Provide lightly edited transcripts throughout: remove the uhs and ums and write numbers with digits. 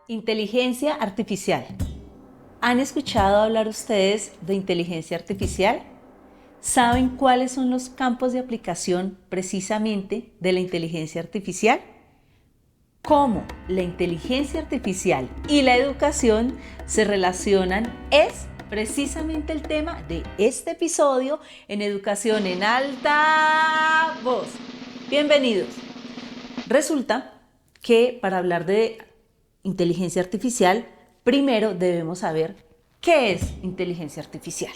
Inteligencia artificial. ¿Han escuchado hablar ustedes de inteligencia artificial? ¿Saben cuáles son los campos de aplicación precisamente de la inteligencia artificial? ¿Cómo la inteligencia artificial y la educación se relacionan? Es precisamente el tema de este episodio en Educación en Alta Voz. Bienvenidos. Resulta que para hablar de inteligencia artificial, primero debemos saber qué es inteligencia artificial.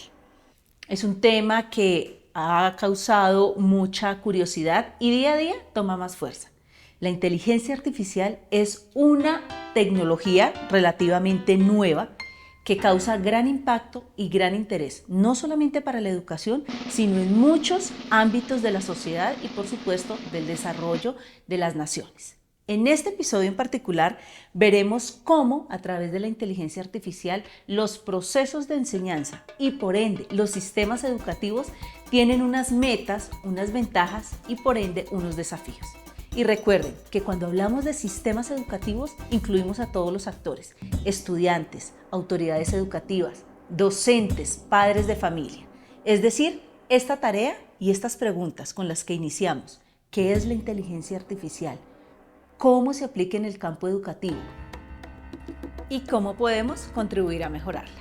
Es un tema que ha causado mucha curiosidad y día a día toma más fuerza. La inteligencia artificial es una tecnología relativamente nueva que causa gran impacto y gran interés, no solamente para la educación, sino en muchos ámbitos de la sociedad y, por supuesto, del desarrollo de las naciones. En este episodio en particular veremos cómo a través de la inteligencia artificial los procesos de enseñanza y por ende los sistemas educativos tienen unas metas, unas ventajas y por ende unos desafíos. Y recuerden que cuando hablamos de sistemas educativos incluimos a todos los actores, estudiantes, autoridades educativas, docentes, padres de familia. Es decir, esta tarea y estas preguntas con las que iniciamos, ¿qué es la inteligencia artificial? ¿Cómo se aplica en el campo educativo? ¿Y cómo podemos contribuir a mejorarla?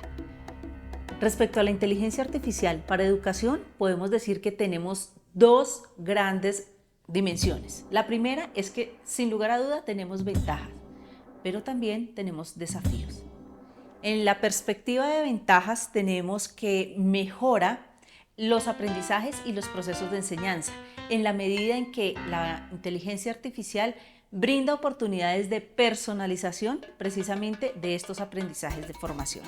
Respecto a la inteligencia artificial para educación, podemos decir que tenemos dos grandes dimensiones. La primera es que, sin lugar a duda, tenemos ventajas, pero también tenemos desafíos. En la perspectiva de ventajas tenemos que mejora los aprendizajes y los procesos de enseñanza, en la medida en que la inteligencia artificial brinda oportunidades de personalización precisamente de estos aprendizajes de formación.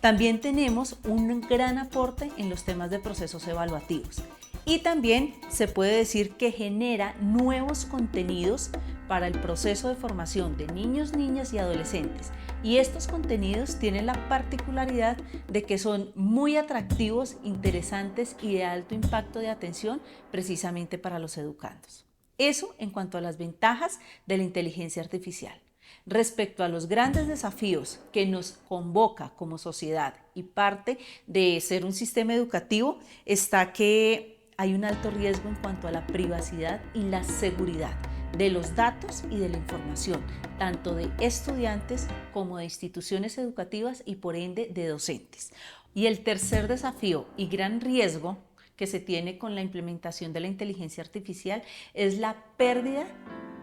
También tenemos un gran aporte en los temas de procesos evaluativos y también se puede decir que genera nuevos contenidos para el proceso de formación de niños, niñas y adolescentes. Y estos contenidos tienen la particularidad de que son muy atractivos, interesantes y de alto impacto de atención precisamente para los educandos. Eso en cuanto a las ventajas de la inteligencia artificial. Respecto a los grandes desafíos que nos convoca como sociedad y parte de ser un sistema educativo, está que hay un alto riesgo en cuanto a la privacidad y la seguridad de los datos y de la información, tanto de estudiantes como de instituciones educativas y por ende de docentes. Y el tercer desafío y gran riesgo que se tiene con la implementación de la inteligencia artificial es la pérdida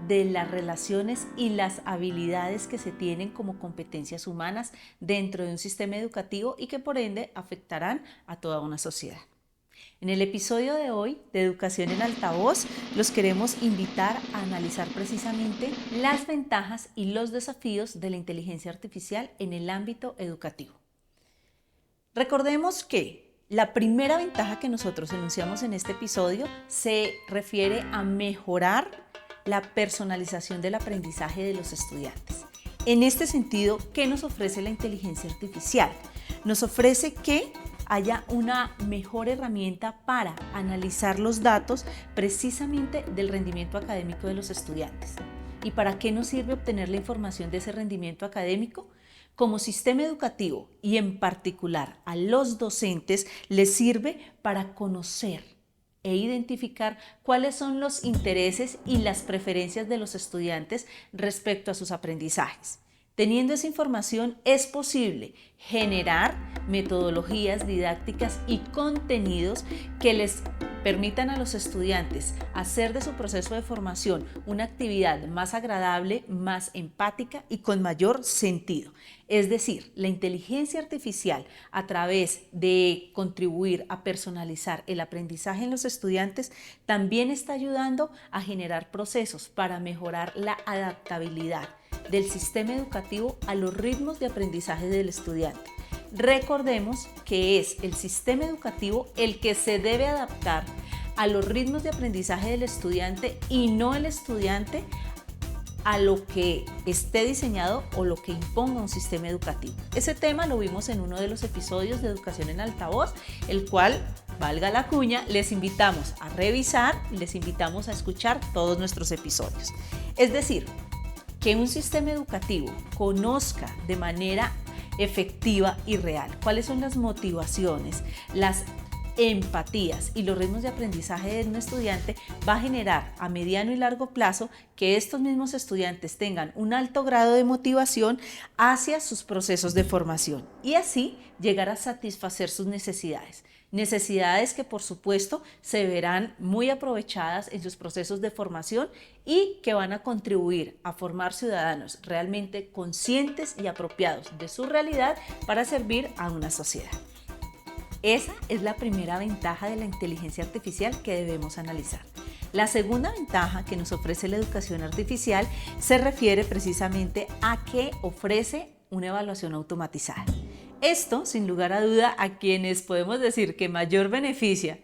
de las relaciones y las habilidades que se tienen como competencias humanas dentro de un sistema educativo y que por ende afectarán a toda una sociedad. En el episodio de hoy de Educación en Altavoz los queremos invitar a analizar precisamente las ventajas y los desafíos de la inteligencia artificial en el ámbito educativo. Recordemos que la primera ventaja que nosotros enunciamos en este episodio se refiere a mejorar la personalización del aprendizaje de los estudiantes. En este sentido, ¿qué nos ofrece la inteligencia artificial? Nos ofrece que haya una mejor herramienta para analizar los datos precisamente del rendimiento académico de los estudiantes. ¿Y para qué nos sirve obtener la información de ese rendimiento académico? Como sistema educativo y en particular a los docentes les sirve para conocer e identificar cuáles son los intereses y las preferencias de los estudiantes respecto a sus aprendizajes. Teniendo esa información es posible generar metodologías didácticas y contenidos que les permitan a los estudiantes hacer de su proceso de formación una actividad más agradable, más empática y con mayor sentido. Es decir, la inteligencia artificial a través de contribuir a personalizar el aprendizaje en los estudiantes también está ayudando a generar procesos para mejorar la adaptabilidad del sistema educativo a los ritmos de aprendizaje del estudiante. Recordemos que es el sistema educativo el que se debe adaptar a los ritmos de aprendizaje del estudiante y no el estudiante a lo que esté diseñado o lo que imponga un sistema educativo. Ese tema lo vimos en uno de los episodios de Educación en Altavoz, el cual, valga la cuña, les invitamos a revisar y les invitamos a escuchar todos nuestros episodios. Es decir, que un sistema educativo conozca de manera efectiva y real cuáles son las motivaciones, las empatías y los ritmos de aprendizaje de un estudiante, va a generar a mediano y largo plazo que estos mismos estudiantes tengan un alto grado de motivación hacia sus procesos de formación y así llegar a satisfacer sus necesidades. Necesidades que por supuesto se verán muy aprovechadas en sus procesos de formación y que van a contribuir a formar ciudadanos realmente conscientes y apropiados de su realidad para servir a una sociedad. Esa es la primera ventaja de la inteligencia artificial que debemos analizar. La segunda ventaja que nos ofrece la educación artificial se refiere precisamente a que ofrece una evaluación automatizada. Esto, sin lugar a duda, a quienes podemos decir que mayor beneficia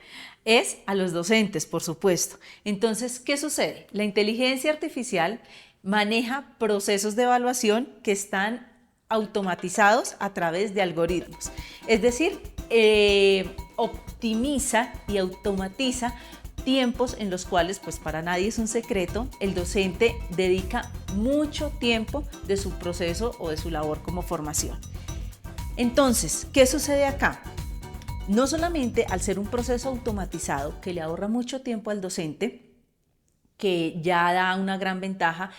es a los docentes, por supuesto. Entonces, ¿qué sucede? La inteligencia artificial maneja procesos de evaluación que están automatizados a través de algoritmos. Es decir, optimiza y automatiza tiempos en los cuales, pues para nadie es un secreto, el docente dedica mucho tiempo de su proceso o de su labor como formación. Entonces, ¿qué sucede acá? No solamente al ser un proceso automatizado que le ahorra mucho tiempo al docente, que ya da una gran ventaja,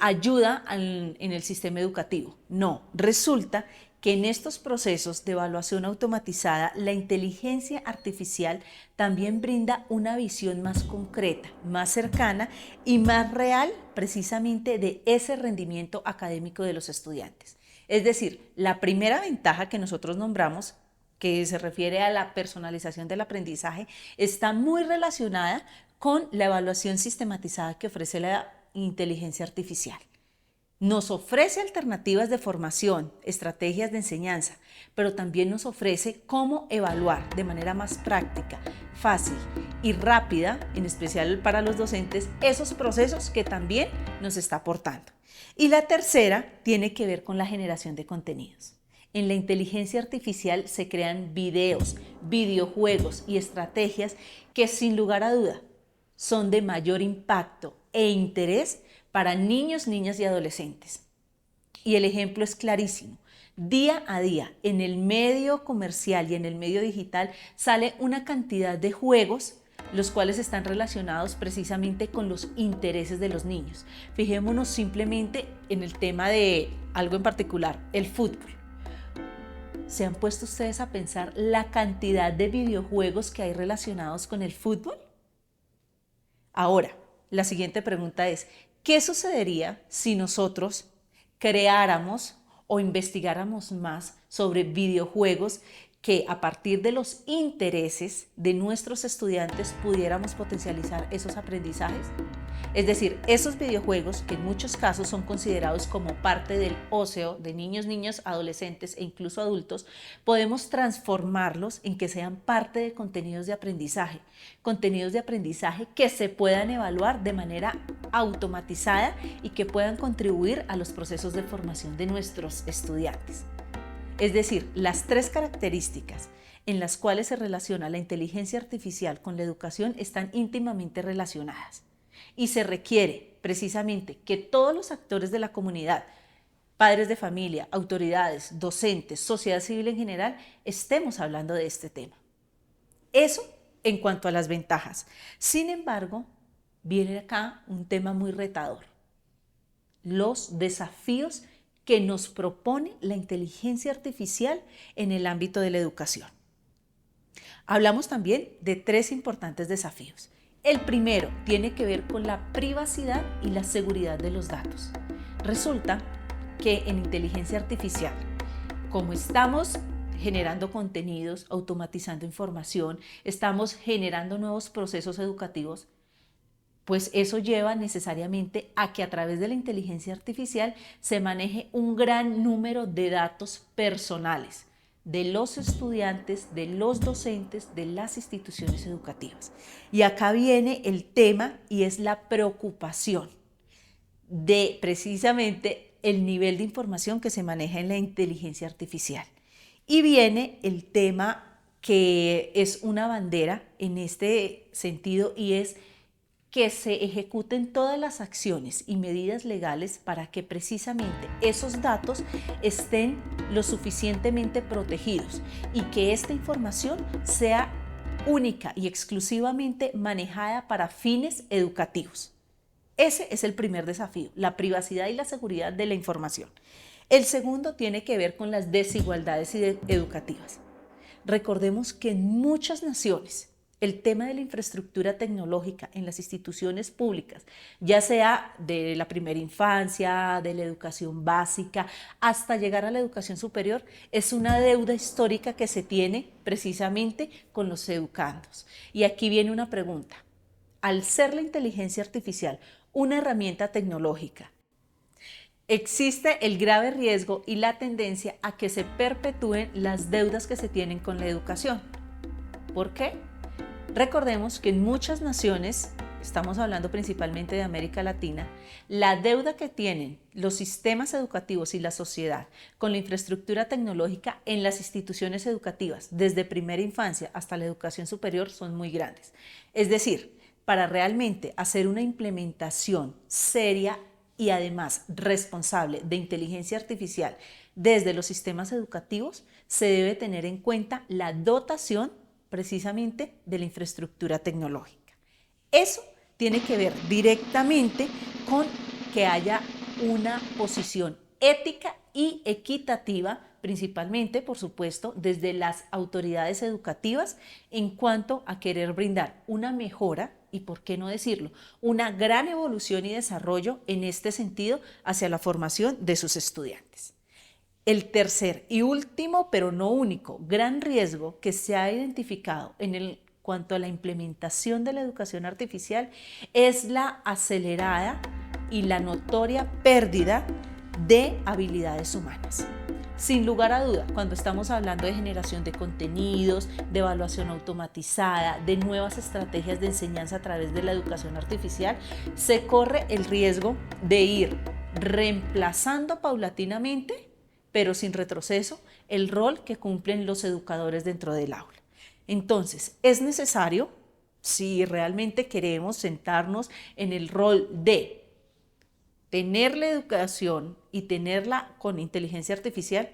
ayuda en el sistema educativo. No, resulta que en estos procesos de evaluación automatizada, la inteligencia artificial también brinda una visión más concreta, más cercana y más real precisamente de ese rendimiento académico de los estudiantes. Es decir, la primera ventaja que nosotros nombramos, que se refiere a la personalización del aprendizaje, está muy relacionada con la evaluación sistematizada que ofrece la inteligencia artificial. Nos ofrece alternativas de formación, estrategias de enseñanza, pero también nos ofrece cómo evaluar de manera más práctica, fácil y rápida, en especial para los docentes, esos procesos que también nos está aportando. Y la tercera tiene que ver con la generación de contenidos. En la inteligencia artificial se crean videos, videojuegos y estrategias que sin lugar a duda son de mayor impacto e interés para niños, niñas y adolescentes. Y el ejemplo es clarísimo. Día a día, en el medio comercial y en el medio digital, sale una cantidad de juegos los cuales están relacionados precisamente con los intereses de los niños. Fijémonos simplemente en el tema de algo en particular, el fútbol. ¿Se han puesto ustedes a pensar la cantidad de videojuegos que hay relacionados con el fútbol? Ahora, la siguiente pregunta es, ¿qué sucedería si nosotros creáramos o investigáramos más sobre videojuegos que a partir de los intereses de nuestros estudiantes pudiéramos potencializar esos aprendizajes? Es decir, esos videojuegos que en muchos casos son considerados como parte del ocio de niños, niñas, adolescentes e incluso adultos, podemos transformarlos en que sean parte de contenidos de aprendizaje que se puedan evaluar de manera automatizada y que puedan contribuir a los procesos de formación de nuestros estudiantes. Es decir, las tres características en las cuales se relaciona la inteligencia artificial con la educación están íntimamente relacionadas y se requiere precisamente que todos los actores de la comunidad, padres de familia, autoridades, docentes, sociedad civil en general, estemos hablando de este tema. Eso en cuanto a las ventajas. Sin embargo, viene acá un tema muy retador: los desafíos que nos propone la inteligencia artificial en el ámbito de la educación. Hablamos también de tres importantes desafíos. El primero tiene que ver con la privacidad y la seguridad de los datos. Resulta que en inteligencia artificial, como estamos generando contenidos, automatizando información, estamos generando nuevos procesos educativos, pues eso lleva necesariamente a que a través de la inteligencia artificial se maneje un gran número de datos personales de los estudiantes, de los docentes, de las instituciones educativas. Y acá viene el tema y es la preocupación de precisamente el nivel de información que se maneja en la inteligencia artificial. Y viene el tema que es una bandera en este sentido, y es que se ejecuten todas las acciones y medidas legales para que precisamente esos datos estén lo suficientemente protegidos y que esta información sea única y exclusivamente manejada para fines educativos. Ese es el primer desafío, la privacidad y la seguridad de la información. El segundo tiene que ver con las desigualdades educativas. Recordemos que en muchas naciones el tema de la infraestructura tecnológica en las instituciones públicas, ya sea de la primera infancia, de la educación básica, hasta llegar a la educación superior, es una deuda histórica que se tiene precisamente con los educandos. Y aquí viene una pregunta. Al ser la inteligencia artificial una herramienta tecnológica, existe el grave riesgo y la tendencia a que se perpetúen las deudas que se tienen con la educación. ¿Por qué? Recordemos que en muchas naciones, estamos hablando principalmente de América Latina, la deuda que tienen los sistemas educativos y la sociedad con la infraestructura tecnológica en las instituciones educativas, desde primera infancia hasta la educación superior, son muy grandes. Es decir, para realmente hacer una implementación seria y además responsable de inteligencia artificial desde los sistemas educativos, se debe tener en cuenta la dotación precisamente de la infraestructura tecnológica. Eso tiene que ver directamente con que haya una posición ética y equitativa, principalmente, por supuesto, desde las autoridades educativas en cuanto a querer brindar una mejora y, por qué no decirlo, una gran evolución y desarrollo en este sentido hacia la formación de sus estudiantes. El tercer y último, pero no único, gran riesgo que se ha identificado en cuanto a la implementación de la educación artificial es la acelerada y la notoria pérdida de habilidades humanas. Sin lugar a duda, cuando estamos hablando de generación de contenidos, de evaluación automatizada, de nuevas estrategias de enseñanza a través de la educación artificial, se corre el riesgo de ir reemplazando paulatinamente, pero sin retroceso, el rol que cumplen los educadores dentro del aula. Entonces, es necesario, si realmente queremos sentarnos en el rol de tener la educación y tenerla con inteligencia artificial,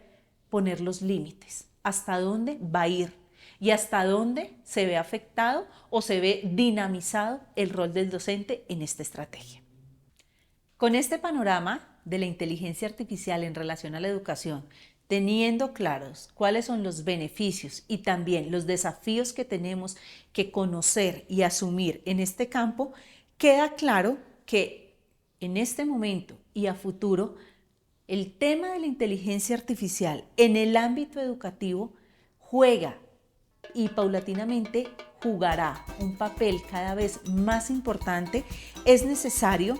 poner los límites, hasta dónde va a ir y hasta dónde se ve afectado o se ve dinamizado el rol del docente en esta estrategia. Con este panorama de la inteligencia artificial en relación a la educación, teniendo claros cuáles son los beneficios y también los desafíos que tenemos que conocer y asumir en este campo, queda claro que en este momento y a futuro, el tema de la inteligencia artificial en el ámbito educativo juega y paulatinamente jugará un papel cada vez más importante. Es necesario,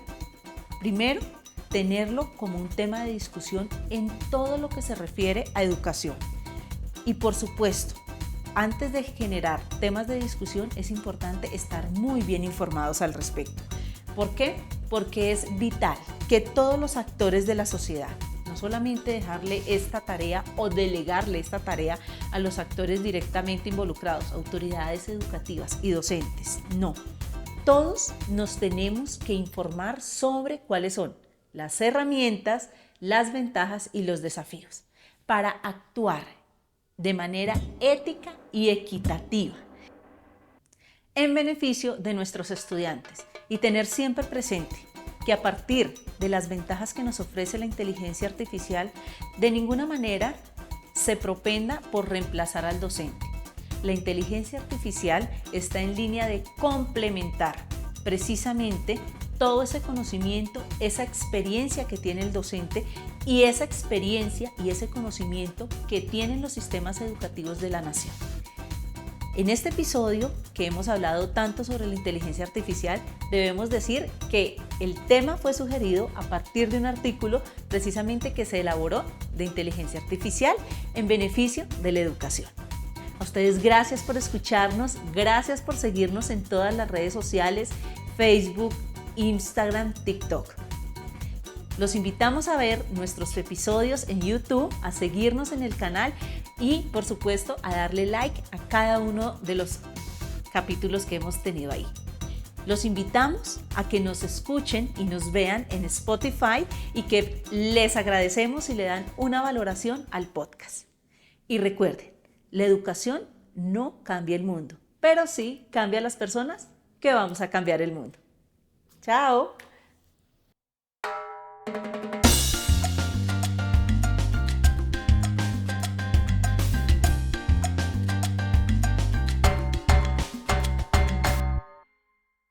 primero, tenerlo como un tema de discusión en todo lo que se refiere a educación. Y por supuesto, antes de generar temas de discusión, es importante estar muy bien informados al respecto. ¿Por qué? Porque es vital que todos los actores de la sociedad, no solamente dejarle esta tarea o delegarle esta tarea a los actores directamente involucrados, autoridades educativas y docentes, no. Todos nos tenemos que informar sobre cuáles son las herramientas, las ventajas y los desafíos para actuar de manera ética y equitativa en beneficio de nuestros estudiantes y tener siempre presente que a partir de las ventajas que nos ofrece la inteligencia artificial, de ninguna manera se propenda por reemplazar al docente. La inteligencia artificial está en línea de complementar precisamente todo ese conocimiento, esa experiencia que tiene el docente y esa experiencia y ese conocimiento que tienen los sistemas educativos de la nación. En este episodio, que hemos hablado tanto sobre la inteligencia artificial, debemos decir que el tema fue sugerido a partir de un artículo precisamente que se elaboró de inteligencia artificial en beneficio de la educación. A ustedes gracias por escucharnos, gracias por seguirnos en todas las redes sociales, Facebook, Instagram, TikTok. Los invitamos a ver nuestros episodios en YouTube, a seguirnos en el canal y, por supuesto, a darle like a cada uno de los capítulos que hemos tenido ahí. Los invitamos a que nos escuchen y nos vean en Spotify y que les agradecemos si le dan una valoración al podcast. Y recuerden, la educación no cambia el mundo, pero sí cambia a las personas que vamos a cambiar el mundo. ¡Chao!